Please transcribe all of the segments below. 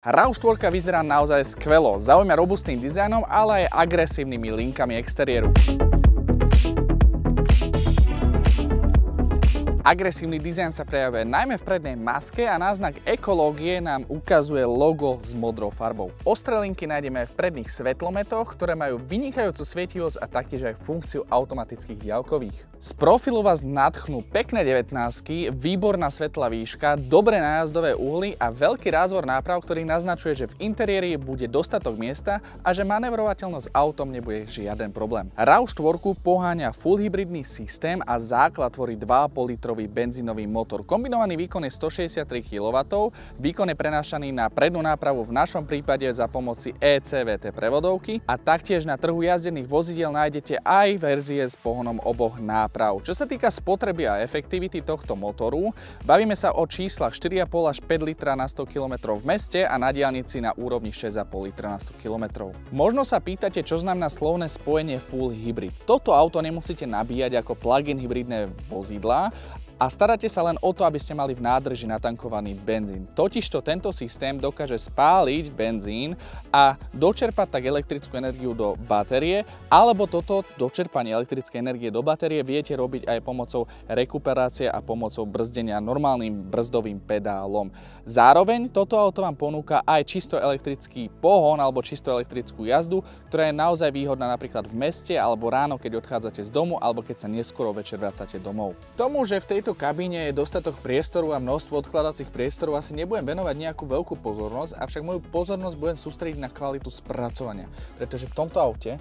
RAV4 vyzerá naozaj skvelo, zaujíma robustným dizajnom, ale aj agresívnymi linkami exteriéru. Agresívny dizajn sa prejavuje najmä v prednej maske a na znak ekológie nám ukazuje logo s modrou farbou. Ostré linky nájdeme aj v predných svetlometoch, ktoré majú vynikajúcu svietivosť a taktiež aj funkciu automatických diaľkových. Z profilu vás nadchnú pekné 19-ky, výborná svetlá výška, dobré nájazdové uhly a veľký rázvor náprav, ktorý naznačuje, že v interiéri bude dostatok miesta a že manevrovateľnosť autom nebude žiaden problém. RAV4 poháňa full hybridný systém a základ tvorí 2,5 litrový benzínový motor. Kombinovaný výkon je 163 kW, výkon je prenášaný na prednú nápravu v našom prípade za pomoci ECVT prevodovky a taktiež na trhu jazdených vozidiel nájdete aj verzie s pohonom oboch náprav. Čo sa týka spotreby a efektivity tohto motoru, bavíme sa o číslach 4,5 až 5 litra na 100 km v meste a na diaľnici na úrovni 6,5 litra na 100 km. Možno sa pýtate, čo znamená slovné spojenie full hybrid. Toto auto nemusíte nabíjať ako plug-in hybridné vozidlá, a staráte sa len o to, aby ste mali v nádrži natankovaný benzín. Totižto tento systém dokáže spáliť benzín a dočerpať tak elektrickú energiu do batérie, alebo toto dočerpanie elektrickej energie do batérie viete robiť aj pomocou rekuperácie a pomocou brzdenia normálnym brzdovým pedálom. Zároveň toto auto vám ponúka aj čisto elektrický pohon alebo čisto elektrickú jazdu, ktorá je naozaj výhodná napríklad v meste alebo ráno, keď odchádzate z domu alebo keď sa neskoro večer vracate domov. Tomu, že v tejto kabíne je dostatok priestoru a množstvo odkladacích priestorov, asi nebudem venovať nejakú veľkú pozornosť, avšak moju pozornosť budem sústrediť na kvalitu spracovania, pretože v tomto aute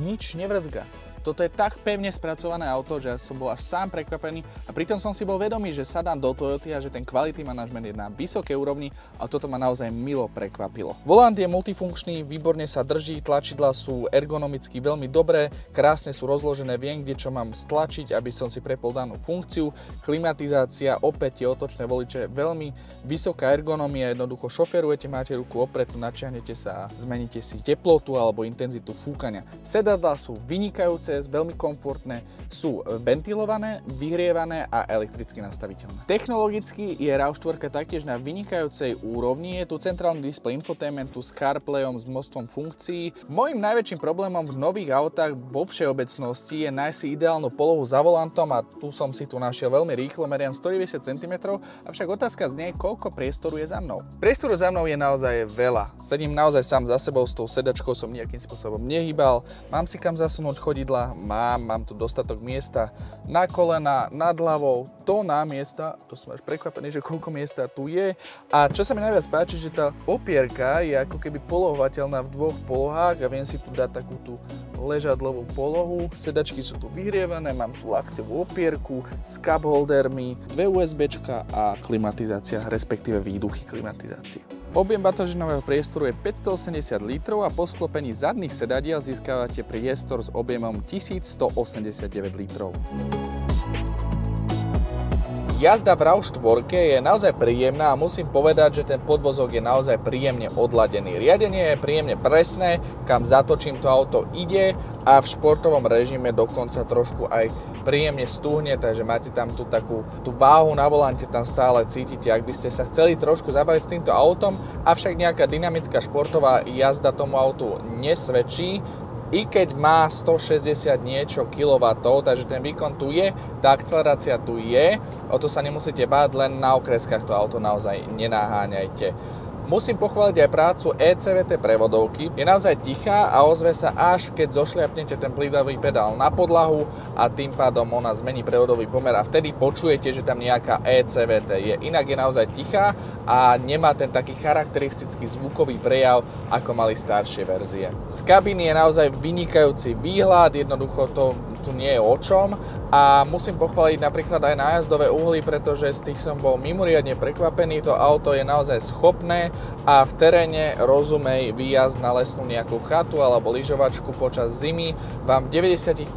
nič nevrzga. Toto je tak pevne spracované auto, že som bol až sám prekvapený a pritom som si bol vedomý, že sadám do Toyoty a že ten quality management je na vysokej úrovni a toto ma naozaj milo prekvapilo. Volant je multifunkčný, výborne sa drží, tlačidlá sú ergonomicky veľmi dobré, krásne sú rozložené, viem, kde čo mám stlačiť, aby som si prepol danú funkciu. Klimatizácia, opäť tie otočné voliče, veľmi vysoká ergonomia, jednoducho šoferujete, máte ruku opretú, natiahnete sa a zmeníte si teplotu alebo intenzitu fúkania. Sedadlá sú vynikajúce, veľmi komfortné, sú ventilované, vyhrievané a elektricky nastaviteľné. Technologicky je RAV4 taktiež na vynikajúcej úrovni, je tu centrálny displej infotainmentu s CarPlayom, s množstvom funkcií. Mojím najväčším problémom v nových autách vo všeobecnosti je nájsť si ideálnu polohu za volantom a tu som si tu našiel veľmi rýchlo, meriam 190 cm, avšak otázka znie, koľko priestoru je za mnou. Priestoru za mnou je naozaj veľa. Sedím naozaj sám za sebou, s tou sedačkou som nejakým spôsobom nehýbal, mám si kam zasunúť chodidla, mám tu dostatok miesta na kolena, nad hlavou, to na miesta, to som až prekvapený, že koľko miesta tu je. A čo sa mi najviac páči, že tá opierka je ako keby polohovateľná v dvoch polohách a viem si tu dať takú tú ležadlovú polohu. Sedačky sú tu vyhrievané, mám tu lakťovú opierku s cup holdermi, dve USBčka a klimatizácia, respektíve výduchy klimatizácie. Objem batožinového priestoru je 580 litrov a po sklopení zadných sedadiel získavate priestor s objemom 1189 litrov. Jazda v RAV4 je naozaj príjemná a musím povedať, že ten podvozok je naozaj príjemne odladený. Riadenie je príjemne presné, kam zatočím to auto ide a v športovom režime dokonca trošku aj príjemne stúhne, takže máte tam tú takú váhu na volante, tam stále cítite, ak by ste sa chceli trošku zabaviť s týmto autom, avšak nejaká dynamická športová jazda tomu autu nesvedčí. I keď má 160 niečo kW, takže ten výkon tu je, tá akcelerácia tu je, o to sa nemusíte báť, len na okreskách to auto naozaj nenaháňajte. Musím pochváliť aj prácu ECVT prevodovky. Je naozaj tichá a ozve sa až keď zošliapnete ten plývavý pedál na podlahu a tým pádom ona zmení prevodový pomer a vtedy počujete, že tam nejaká ECVT je. Inak je naozaj tichá a nemá ten taký charakteristický zvukový prejav, ako mali staršie verzie. Z kabíny je naozaj vynikajúci výhľad, jednoducho to tu nie je o čom a musím pochváliť napríklad aj nájazdové uhly, pretože z tých som bol mimoriadne prekvapený. To auto je naozaj schopné a v teréne rozumej výjazd na lesnú nejakú chatu alebo lyžovačku počas zimy vám v 90%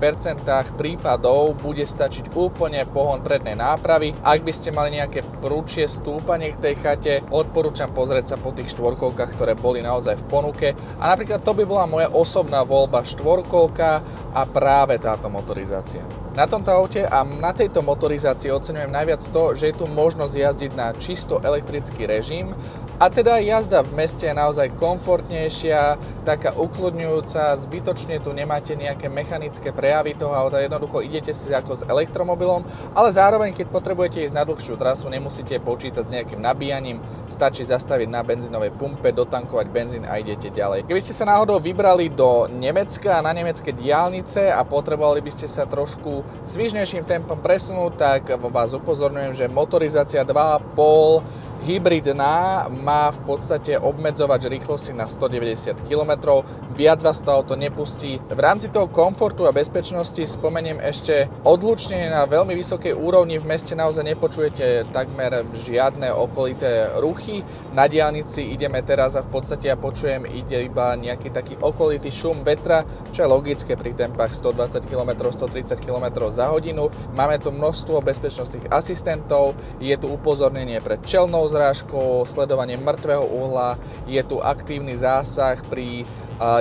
prípadov bude stačiť úplne pohon prednej nápravy. Ak by ste mali nejaké prúčie stúpanie k tej chate, odporúčam pozrieť sa po tých štvorkolkách, ktoré boli naozaj v ponuke a napríklad to by bola moja osobná voľba, štvorkolka a práve táto motorizácia. Na tomto aute a na tejto motorizácii oceňujem najviac to, že je tu možnosť jazdiť na čisto elektrický režim a teda jazda v meste je naozaj komfortnejšia, taká ukludňujúca, zbytočne tu nemáte nejaké mechanické prejavy toho auta, jednoducho idete si ako s elektromobilom, ale zároveň keď potrebujete ísť na dlhšiu trasu, nemusíte počítať s nejakým nabíjaním, stačí zastaviť na benzínovej pumpe, dotankovať benzín a idete ďalej. Keby ste sa náhodou vybrali do Nemecka a na nemecké diaľnice a potrebovali by ste sa trošku svižnejším tempom presunúť, tak vás upozorňujem, že motorizácia 2.5 hybridná má v podstate obmedzovač rýchlosti na 190 km, viac vás to auto nepustí. V rámci toho komfortu a bezpečnosti spomeniem ešte odlučnenie na veľmi vysokej úrovni, v meste naozaj nepočujete takmer žiadne okolité ruchy. Na diaľnici ideme teraz a v podstate ja počujem ide iba nejaký taký okolitý šum vetra, čo je logické pri tempách 120 km, 130 km za hodinu. Máme tu množstvo bezpečnostných asistentov, je tu upozornenie pred čelnou zrážkou, sledovanie mŕtvého uhla, je tu aktívny zásah pri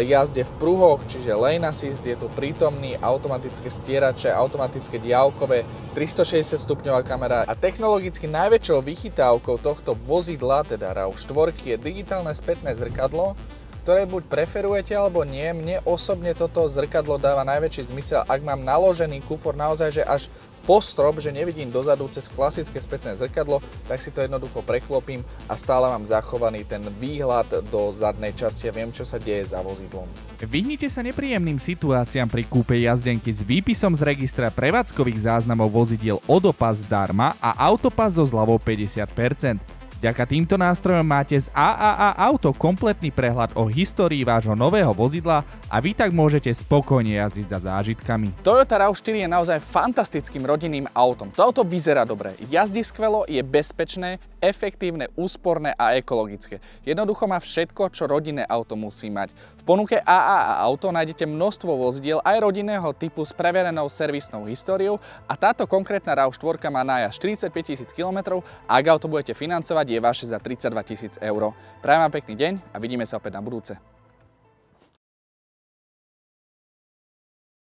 jazde v pruhoch, čiže lane assist, je tu prítomný, automatické stierače, automatické diaľkové, 360 stupňová kamera a technologicky najväčšou vychytávkou tohto vozidla, teda RAV4, je digitálne spätné zrkadlo, ktoré buď preferujete alebo nie. Mne osobne toto zrkadlo dáva najväčší zmysel, ak mám naložený kufor naozaj, že až po strop, že nevidím dozadu cez klasické spätné zrkadlo, tak si to jednoducho preklopím a stále mám zachovaný ten výhľad do zadnej časti a viem, čo sa deje za vozidlom. Vyhnite sa nepríjemným situáciám pri kúpe jazdenky s výpisom z registra prevádzkových záznamov vozidiel Odopas zdarma a Autopas so zľavou 50%. Vďaka týmto nástrojom máte z AAA Auto kompletný prehľad o histórii vášho nového vozidla a vy tak môžete spokojne jazdiť za zážitkami. Toyota RAV4 je naozaj fantastickým rodinným autom. To auto vyzerá dobre, jazdí skvelo, je bezpečné, efektívne, úsporné a ekologické. Jednoducho má všetko, čo rodinné auto musí mať. V ponuke AAA Auto nájdete množstvo vozidiel aj rodinného typu s preverenou servisnou históriou a táto konkrétna RAV4 má nájazd 45 000 km a ak auto budete financovať, je vaše za 32 000 eur. Prajem vám pekný deň a vidíme sa opäť na budúce.